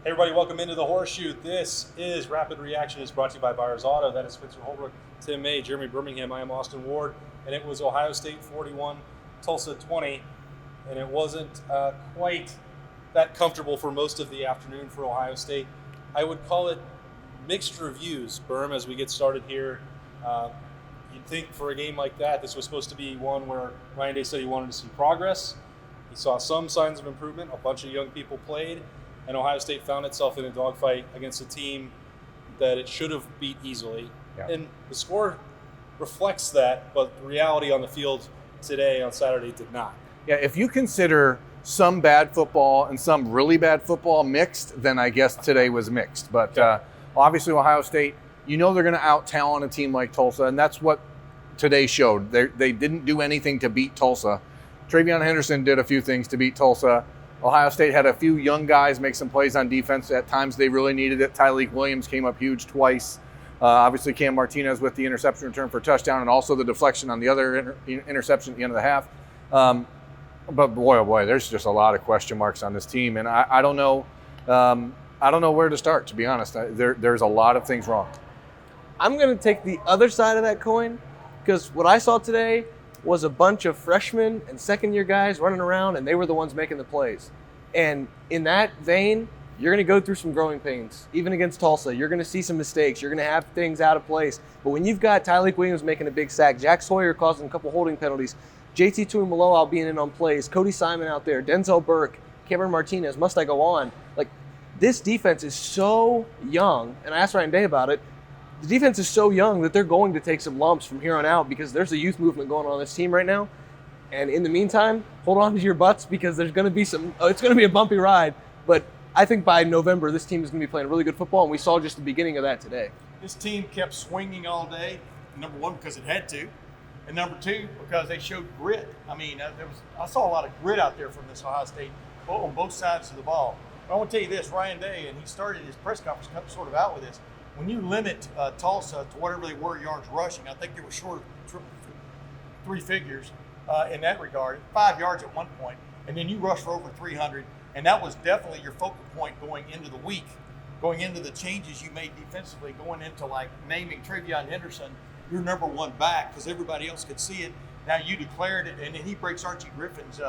Hey everybody, welcome into the Horseshoe. This is Rapid Reaction. It's brought to you by Byers Auto. That is Spencer Holbrook, Tim May, Jeremy Birmingham. I am Austin Ward, and it was Ohio State 41, Tulsa 20, and it wasn't quite that comfortable for most of the afternoon for Ohio State. I would call it mixed reviews, Berm, as we get started here. You'd think for a game like that, this was supposed to be one where Ryan Day said he wanted to see progress. He saw some signs of improvement. A bunch of young people played. And Ohio State found itself in a dogfight against a team that it should have beat easily. Yeah. And the score reflects that, but the reality on the field today on Saturday did not. Yeah, if you consider some bad football and some really bad football mixed, then I guess today was mixed. But obviously Ohio State, you know they're going to out-talent a team like Tulsa, and that's what today showed. They didn't do anything to beat Tulsa. Travion Henderson did a few things to beat Tulsa. Ohio State had a few young guys make some plays on defense. At times they really needed it. Tyleik Williams came up huge twice. Obviously Cam Martinez with the interception return for a touchdown and also the deflection on the other interception at the end of the half. But boy, oh boy, there's just a lot of question marks on this team. And I don't know where to start, to be honest. There's a lot of things wrong. I'm going to take the other side of that coin because what I saw today was a bunch of freshmen and second-year guys running around, and they were the ones making the plays. And in that vein, you're going to go through some growing pains. Even against Tulsa, you're going to see some mistakes. You're going to have things out of place. But when you've got Tyleik Williams making a big sack, Jack Sawyer causing a couple holding penalties, JT Tuimoloau being in on plays, Cody Simon out there, Denzel Burke, Cameron Martinez, must I go on? Like, this defense is so young, and I asked Ryan Day about it. The defense is so young that they're going to take some lumps from here on out because there's a youth movement going on this team right now. And in the meantime, hold on to your butts because there's going to be it's going to be a bumpy ride. But I think by November, this team is going to be playing really good football, and we saw just the beginning of that today. This team kept swinging all day, number one, because it had to, and number two, because they showed grit. I mean, I saw a lot of grit out there from this Ohio State on both sides of the ball. But I want to tell you this, Ryan Day, and he started his press conference sort of out with this. When you limit Tulsa to whatever they were yards rushing, I think they were short of three figures in that regard, 5 yards at one point, and then you rush for over 300, and that was definitely your focal point going into the week, going into the changes you made defensively, going into like naming Travion Henderson your number one back because everybody else could see it. Now you declared it, and then he breaks Archie Griffin's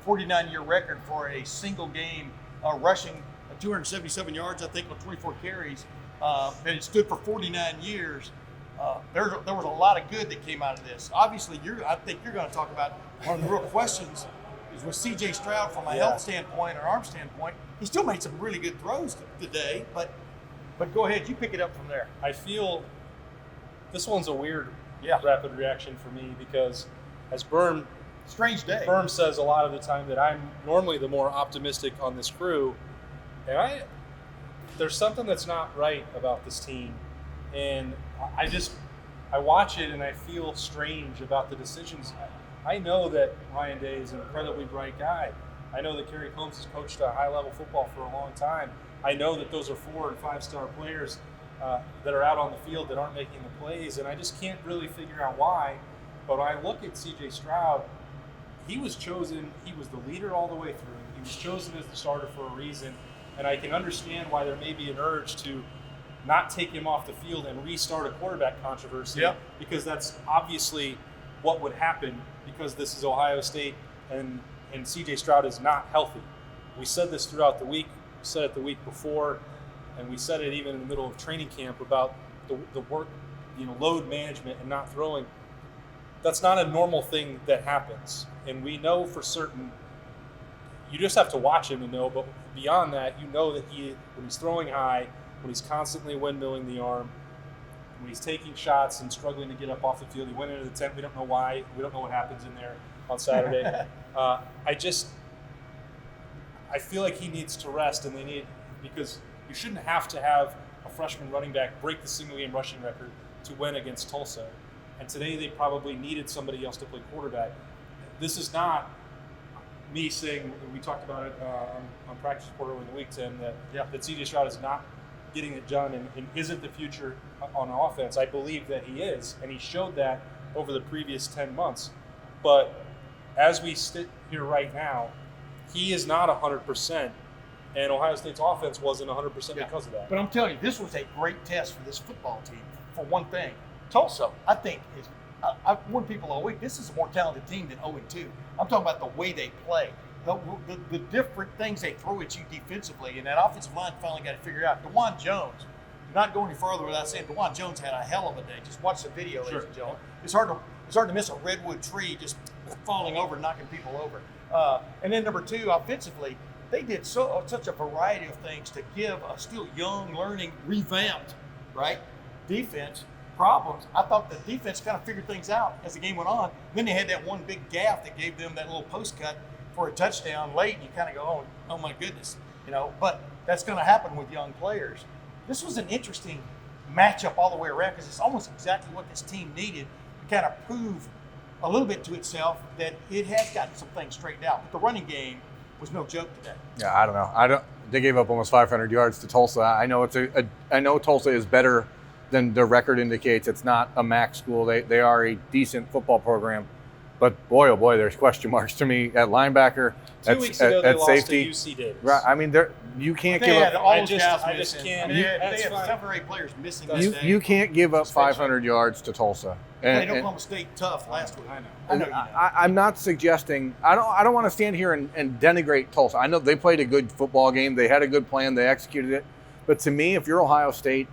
49-year record for a single game rushing 277 yards, I think, on 24 carries. That it stood for 49 years. There was a lot of good that came out of this. Obviously, I think you're going to talk about one of the real questions is with C.J. Stroud from a health standpoint or arm standpoint. He still made some really good throws today, but go ahead, you pick it up from there. I feel this one's a weird rapid reaction for me because as strange day. Berm says a lot of the time that I'm normally the more optimistic on this crew, and there's something that's not right about this team, and I watch it and I feel strange about the decisions. I know that Ryan Day is an incredibly bright guy. I know that Kerry Combs has coached a high-level football for a long time. I know that those are 4- and 5-star players that are out on the field that aren't making the plays, and I just can't really figure out why. But when I look at C.J. Stroud, he was chosen, he was the leader all the way through. He was chosen as the starter for a reason. And I can understand why there may be an urge to not take him off the field and restart a quarterback controversy because that's obviously what would happen because this is Ohio State and C.J. Stroud is not healthy. We said this throughout the week. We said it the week before, and we said it even in the middle of training camp about the work, load management and not throwing. That's not a normal thing that happens. And we know for certain you just have to watch him to know, but beyond that, you know that when he's throwing high, when he's constantly windmilling the arm, when he's taking shots and struggling to get up off the field, he went into the tent. We don't know why. We don't know what happens in there on Saturday. I feel like he needs to rest, and because you shouldn't have to have a freshman running back break the single-game rushing record to win against Tulsa. And today they probably needed somebody else to play quarterback. This is not me saying, we talked about it on practice report over the week, Tim, that C.J. Stroud is not getting it done and isn't the future on offense. I believe that he is, and he showed that over the previous 10 months. But as we sit here right now, he is not 100%, And Ohio State's offense wasn't 100% Yeah. because of that. But I'm telling you, this was a great test for this football team. For one thing, Tulsa, I think, is. I warn people all week. This is a more talented team than 0-2. I'm talking about the way they play, the different things they throw at you defensively, and that offensive line finally got to figure out. DeJuan Jones. Not going any farther without saying DeJuan Jones had a hell of a day. Just watch the video, ladies and gentlemen. It's hard to miss a redwood tree just falling over, and knocking people over. And then number two, offensively, they did such a variety of things to give a still young, learning, revamped, right, defense problems. I thought the defense kind of figured things out as the game went on. Then they had that one big gaffe that gave them that little post cut for a touchdown late, and you kind of go, oh my goodness, But that's going to happen with young players. This was an interesting matchup all the way around because it's almost exactly what this team needed to kind of prove a little bit to itself that it has gotten some things straightened out. But the running game was no joke today. Yeah, I don't know. They gave up almost 500 yards to Tulsa. I know I know Tulsa is better than their record indicates. It's not a MAC school. They are a decent football program. But boy, oh boy, there's question marks to me at linebacker, 2 weeks ago, they at lost safety. to UC Davis. Right. I mean, you can't They give had up. all I those just- guys I just missing. can't- They that's had fine. 7 or 8 players missing That's this fine. day. You can't give up Just fix it. 500 yards to Tulsa. They And- played and- Oklahoma State tough last week. I know. I know you know. I'm not suggesting. I don't want to stand here and denigrate Tulsa. I know they played a good football game. They had a good plan. They executed it. But to me, if you're Ohio State,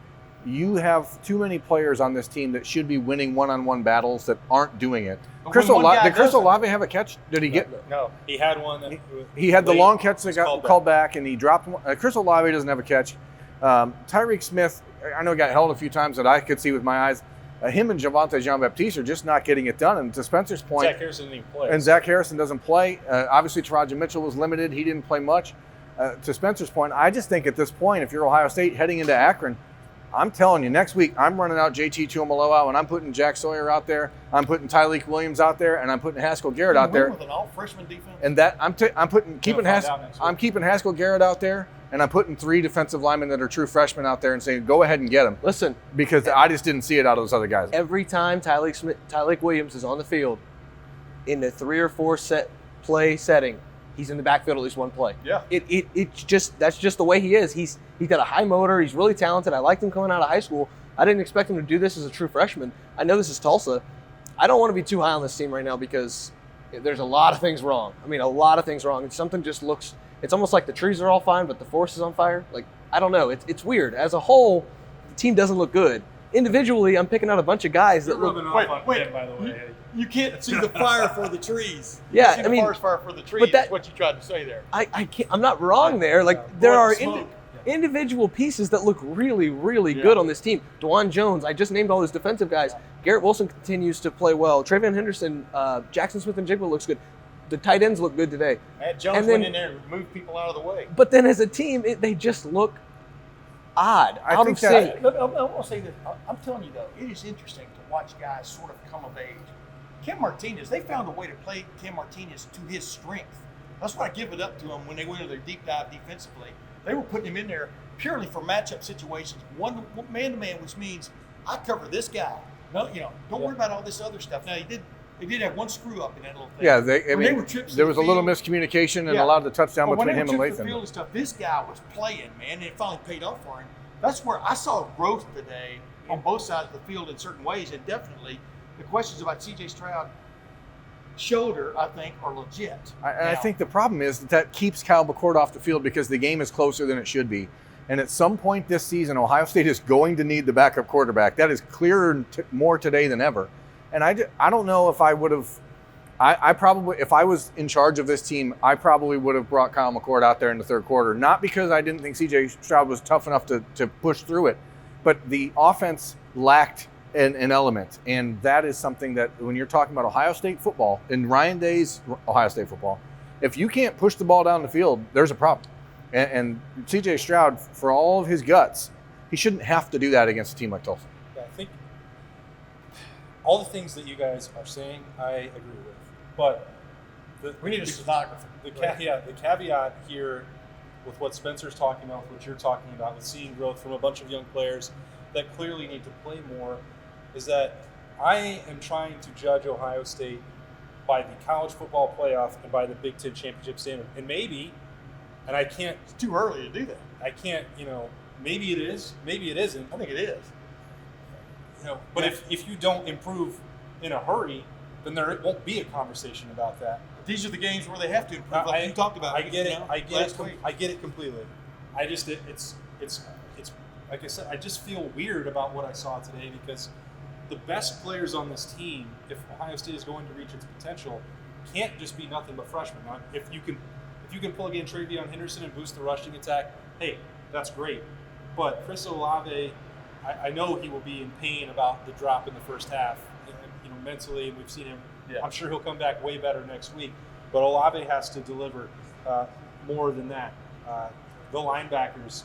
you have too many players on this team that should be winning one-on-one battles that aren't doing it. But Chris when one guy did Chris doesn't- Olave have a catch? Did he get? No, he had one. That He had the late. long catch that Was got called back, and he dropped one. Chris Olave doesn't have a catch. Tyreek Smith, I know, got held a few times that I could see with my eyes. Him and Javonte Jean-Baptiste are just not getting it done. And to Spencer's point, Zach Harrison didn't even play. and Zach Harrison doesn't play. Obviously, Taraji Mitchell was limited. He didn't play much. To Spencer's point, I just think at this point, if you're Ohio State heading into Akron, I'm telling you, next week I'm running out JT Tuimoloau, and I'm putting Jack Sawyer out there. I'm putting Tyleek Williams out there, and I'm putting Haskell Garrett out there. With an all-freshman defense. And that I'm keeping find out next week. I'm keeping Haskell Garrett out there, and I'm putting 3 defensive linemen that are true freshmen out there and saying, go ahead and get them, Listen, because I just didn't see it out of those other guys. every time Tyleek Williams is on the field in a 3 or 4 set play setting, he's in the backfield at least one play. Yeah. That's just the way he is. He's got a high motor. He's really talented. I liked him coming out of high school. I didn't expect him to do this as a true freshman. I know this is Tulsa. I don't want to be too high on this team right now because there's a lot of things wrong. I mean, a lot of things wrong. And something just looks. It's almost like the trees are all fine, but the forest is on fire. Like, I don't know. It's weird. As a whole, the team doesn't look good. Individually, I'm picking out a bunch of guys that You're look. rubbing off Wait, on wait. him, by the way. You can't see the fire for the trees. Yeah, you see I the mean, forest fire for the trees. but that- That's what you tried to say there. I can't. I'm not wrong there. Like, there Or are smoke. individual pieces that look really, really good on this team. DeJuan Jones, I just named all those defensive guys. Garrett Wilson continues to play well. Travion Henderson, Jackson Smith-Njigba looks good. The tight ends look good today. Matt Jones And then- went in there and moved people out of the way. But then as a team, they just look odd. I out think of that's- sync. Look, I want to say this. I'm telling you, though, it is interesting to watch guys sort of come of age. Kim Martinez, they found a way to play Kim Martinez to his strength. That's why I give it up to them when they went into their deep dive defensively. They were putting him in there purely for matchup situations, one man-to-man, which means I cover this guy. No, don't worry about all this other stuff. Now, they did have one screw up in that little thing. Yeah, When they were trips to there the was a little field- miscommunication and Yeah. a lot of the touchdown But when between they him were and trips to the field Lathan. and stuff, this guy was playing, man, and it finally paid off for him. That's where I saw growth today on both sides of the field in certain ways, and definitely the questions about C.J. Stroud shoulder, I think, are legit. I think the problem is that keeps Kyle McCord off the field because the game is closer than it should be. And at some point this season, Ohio State is going to need the backup quarterback. That is clearer more today than ever. And I don't know if I would have. I probably, if I was in charge of this team, I probably would have brought Kyle McCord out there in the third quarter. Not because I didn't think C.J. Stroud was tough enough to push through it, but the offense lacked an element. And that is something that when you're talking about Ohio State football, in Ryan Day's Ohio State football, if you can't push the ball down the field, there's a problem. And C.J. Stroud, for all of his guts, he shouldn't have to do that against a team like Tulsa. Yeah, I think all the things that you guys are saying, I agree with. But we need a stenographer. The caveat here with what Spencer's talking about, with what you're talking about, with seeing growth from a bunch of young players that clearly need to play more, is that I am trying to judge Ohio State by the college football playoff and by the Big Ten championship standard. And maybe And I can't. It's too early to do that. I can't. Maybe it is. Maybe it isn't. I think it is. But if you don't improve in a hurry, then there won't be a conversation about that. These are the games where they have to improve. Like you talked about. I get it. I get it completely. It's like I said. I just feel weird about what I saw today because the best players on this team, if Ohio State is going to reach its potential, can't just be nothing but freshmen. Now, if you can plug in Travion Henderson and boost the rushing attack, hey, that's great. But Chris Olave, I know he will be in pain about the drop in the first half, mentally, and we've seen him. Yeah. I'm sure he'll come back way better next week. But Olave has to deliver more than that. The linebackers,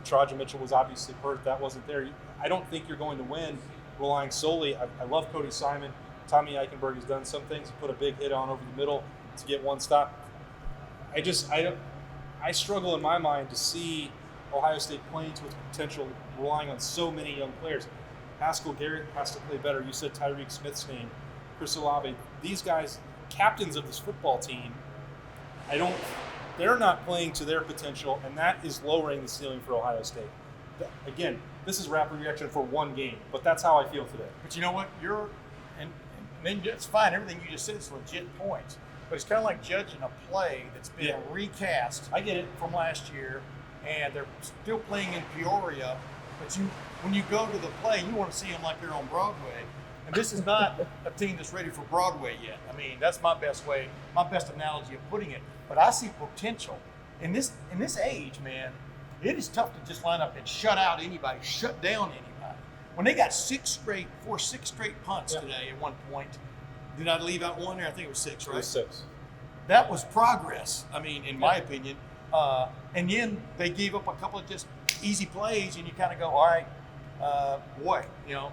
Trajan Mitchell was obviously hurt. That wasn't there. I don't think you're going to win relying solely. I love Cody Simon. Tommy Eichenberg has done some things. He put a big hit on over the middle to get one stop. I struggle in my mind to see Ohio State playing to its potential, relying on so many young players. Haskell Garrett has to play better. You said Tyreek Smith's name, Chris Olave. These guys, captains of this football team, they're not playing to their potential, and that is lowering the ceiling for Ohio State. Again, this is rapid reaction for one game, but that's how I feel today. But you know what? And then it's fine. Everything you just said is legit points. But it's kind of like judging a play that's been recast. I get it. From last year, and they're still playing in Peoria. But when you go to the play, you want to see them like they're on Broadway. And this is not a team that's ready for Broadway yet. I mean, that's my best analogy of putting it. But I see potential. In this age, man, it is tough to just line up and shut out anybody, shut down anybody. When they got six straight punts today at one point, did I leave out one there? I think it was six, right? It was 6. That was progress, I mean, in my opinion. And then they gave up a couple of just easy plays, and you kind of go, all right, boy,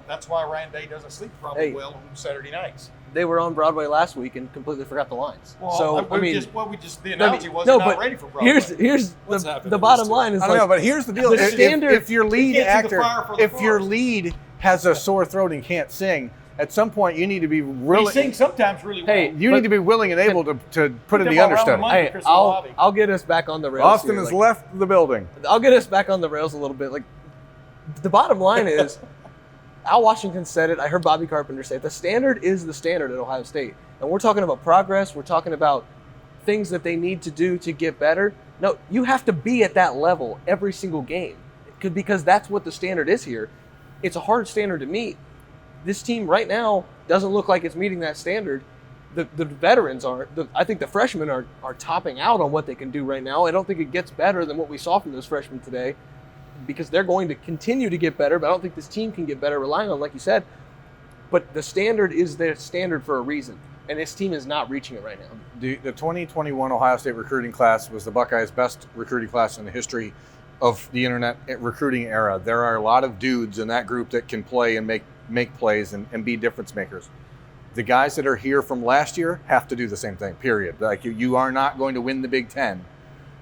that's why Ryan Day doesn't sleep probably well on Saturday nights. They were on Broadway last week and completely forgot the lines. Well, so the analogy was not ready for Broadway. Here's the bottom line is I don't know, but here's the deal: if your lead actor, if your lead has a sore throat and can't sing, at some point you need to be really. He sings sometimes really well. You need to be willing and able to put in the understudy. Hey, I'll get us back on the rails. Austin has left the building. I'll get us back on the rails a little bit. Like, the bottom line is, Al Washington said it. I heard Bobby Carpenter say it. The standard is the standard at Ohio State. And we're talking about progress. We're talking about things that they need to do to get better. No, you have to be at that level every single game because that's what the standard is here. It's a hard standard to meet. This team right now doesn't look like it's meeting that standard. The veterans aren't. I think the freshmen are topping out on what they can do right now. I don't think it gets better than what we saw from those freshmen today because they're going to continue to get better, but I don't think this team can get better relying on, like you said. But the standard is their standard for a reason, and this team is not reaching it right now. The 2021 Ohio State recruiting class was the Buckeyes' best recruiting class in the history of the internet recruiting era. There are a lot of dudes in that group that can play and make plays and be difference makers. The guys that are here from last year have to do the same thing, period. Like you are not going to win the Big Ten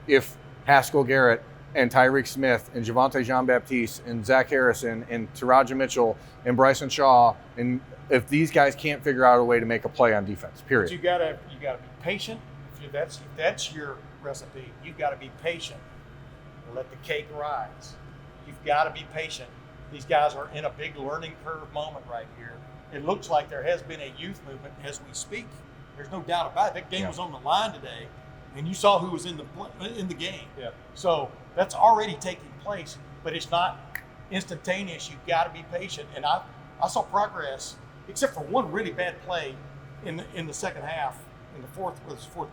if Haskell Garrett and Tyreek Smith and Javonte Jean-Baptiste and Zach Harrison and Taraja Mitchell and Bryson Shaw, and if these guys can't figure out a way to make a play on defense, period. But you gotta be patient. If that's your recipe, you've got to be patient. Let the cake rise. You've got to be patient. These guys are in a big learning curve moment right here. It looks like there has been a youth movement as we speak. There's no doubt about it. That game was on the line today, and you saw who was in the game. Yeah. So that's already taking place, but it's not instantaneous. You've got to be patient. And I saw progress, except for one really bad play in the second half, in the fourth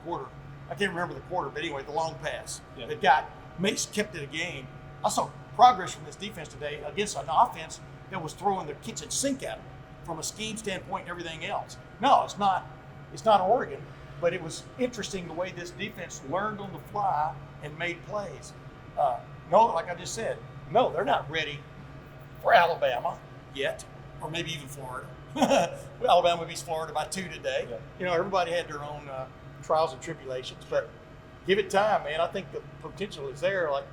quarter. I can't remember the quarter, but anyway, the long pass that Mace kept it a game. I saw progress from this defense today against an offense that was throwing their kitchen sink at them from a scheme standpoint and everything else. No, it's not Oregon, but it was interesting the way this defense learned on the fly and made plays. No, like I just said, no, they're not ready for Alabama yet, or maybe even Florida. Well, Alabama beats Florida by 2 today. Yeah. Everybody had their own trials and tribulations, but give it time, man. I think the potential is there. Like,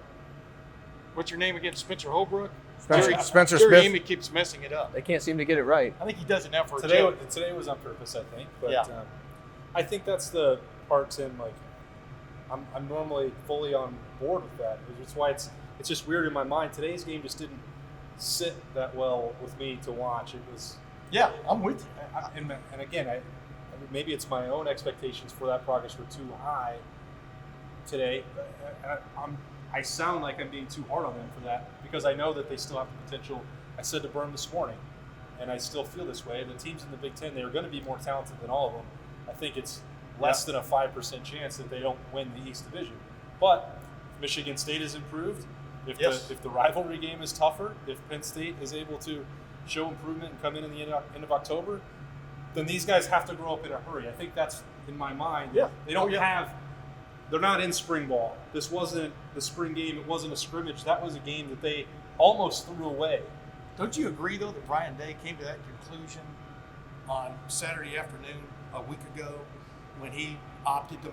what's your name again? Spencer Holbrook? Spencer Jerry Smith. Amy keeps messing it up. They can't seem to get it right. I think he does it now for today. a joke. Today was on purpose, I think. But I think that's the part, Tim. Like, I'm normally fully on board with that. That's why it's just weird in my mind. Today's game just didn't sit that well with me to watch. It was. Yeah, I'm with you. And again, maybe it's my own expectations for that progress were too high today. I sound like I'm being too hard on them for that because I know that they still have the potential. I said to Berm this morning, and I still feel this way. The teams in the Big Ten, they are going to be more talented than all of them. I think it's less than a 5% chance that they don't win the East Division. But if Michigan State has improved, if the rivalry game is tougher, if Penn State is able to show improvement and come in the end of October, then these guys have to grow up in a hurry. I think that's in my mind. Yeah. They don't have. They're not in spring ball. This wasn't the spring game. It wasn't a scrimmage. That was a game that they almost threw away. Don't you agree, though, that Ryan Day came to that conclusion on Saturday afternoon a week ago when he opted to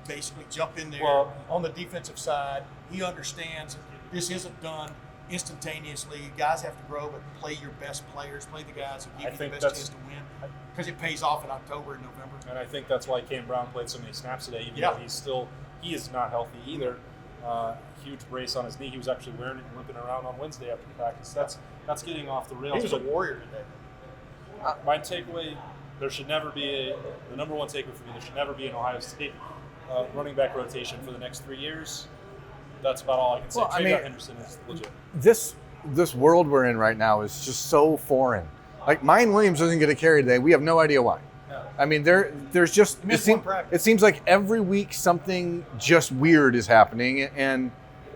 basically jump in there on the defensive side? He understands this isn't done instantaneously. You guys have to grow, but play your best players, play the guys who give you the best chance to win, because it pays off in October and November. And I think that's why Cam Brown played so many snaps today, even though he is not healthy either. Huge brace on his knee. He was actually wearing it and limping around on Wednesday after practice. That's getting off the rails. He was a warrior today. My takeaway, the number one takeaway for me, there should never be an Ohio State running back rotation for the next 3 years. That's about all I can say. Well, Travion Henderson is legit. This world we're in right now is just so foreign. Like, Mayan Williams doesn't get a carry today. We have no idea why. No. I mean, there's just it seems like every week something just weird is happening, and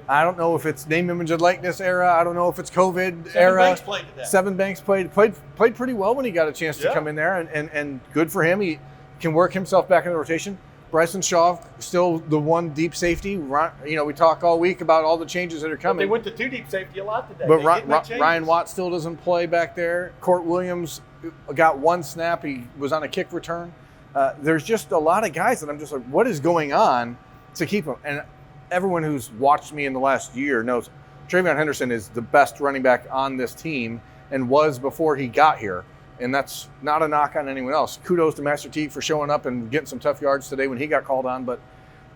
I don't know if it's name, image, and likeness era. I don't know if it's COVID era. Banks played today. Seven Banks played pretty well when he got a chance to come in there, and good for him. He can work himself back in the rotation. Bryson Shaw, still the one deep safety. You know, we talk all week about all the changes that are coming. But they went to two deep safety a lot today. But Ryan Watt still doesn't play back there. Court Williams got one snap. He was on a kick return. There's just a lot of guys that I'm just like, what is going on to keep them? And everyone who's watched me in the last year knows Travion Henderson is the best running back on this team and was before he got here. And that's not a knock on anyone else. Kudos to Master Teague for showing up and getting some tough yards today when he got called on. But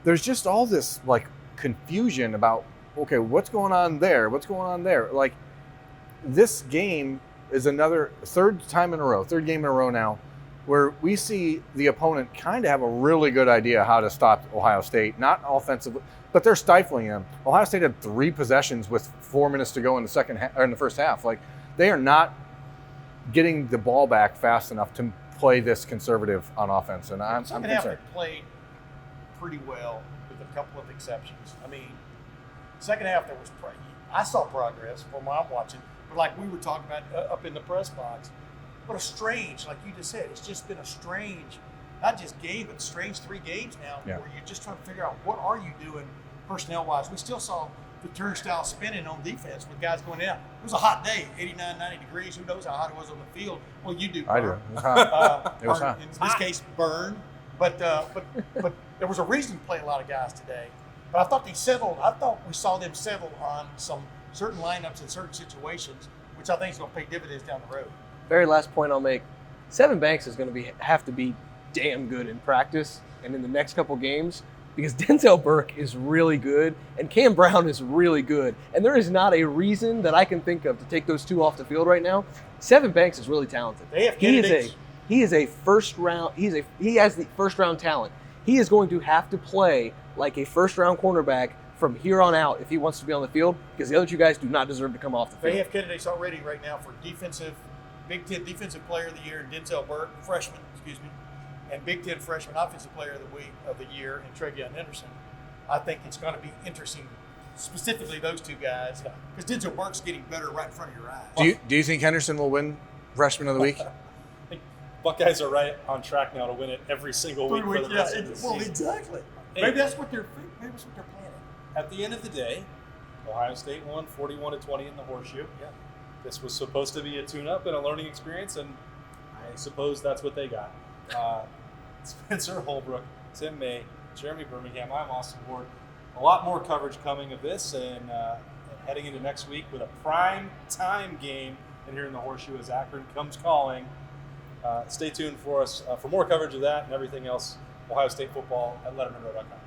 there's just all this like confusion about, okay, what's going on there? What's going on there? Like, this game is another third game in a row now, where we see the opponent kind of have a really good idea how to stop Ohio State, not offensively, but they're stifling them. Ohio State had 3 possessions with 4 minutes to go in the first half. Like, they are not getting the ball back fast enough to play this conservative on offense, and I'm concerned. Second half they played pretty well, with a couple of exceptions. I mean, second half I saw progress from what I'm watching, but like we were talking about up in the press box, what a strange, like you just said, it's just been a strange, not just game, but strange 3 games now where you're just trying to figure out what are you doing personnel-wise. We still saw the turnstile spinning on defense with guys going in. It was a hot day, 89, 90 degrees. Who knows how hot it was on the field? Well, you do. I do. It was hot. It was hot. In this case, burn. But there was a reason to play a lot of guys today. But I thought we saw them settle on some certain lineups in certain situations, which I think is going to pay dividends down the road. Very last point I'll make. Seven Banks is going to have to be damn good in practice and in the next couple games, because Denzel Burke is really good and Cam Brown is really good. And there is not a reason that I can think of to take those 2 off the field right now. Seven Banks is really talented. They have candidates. He is a first round. He has the first round talent. He is going to have to play like a first round cornerback from here on out if he wants to be on the field, because the other 2 guys do not deserve to come off the field. They have candidates already right now for Big Ten Defensive Player of the Year, Denzel Burke, freshman, and Big Ten Freshman Offensive Player of the Year in Travion Henderson. I think it's going to be interesting, specifically those 2 guys, because Denzel Burke's getting better right in front of your eyes. Do you think Henderson will win Freshman of the Week? I think Buckeyes are right on track now to win it every single week for the rest of the season. Exactly. Hey, maybe that's what they're planning. At the end of the day, Ohio State won 41-20 in the Horseshoe. Yeah. This was supposed to be a tune-up and a learning experience, and I suppose that's what they got. Spencer Holbrook, Tim May, Jeremy Birmingham, I'm Austin Ward. A lot more coverage coming of this, and heading into next week with a prime time game and here in the Horseshoe as Akron comes calling. Stay tuned for us for more coverage of that and everything else Ohio State football at LettermenRow.com.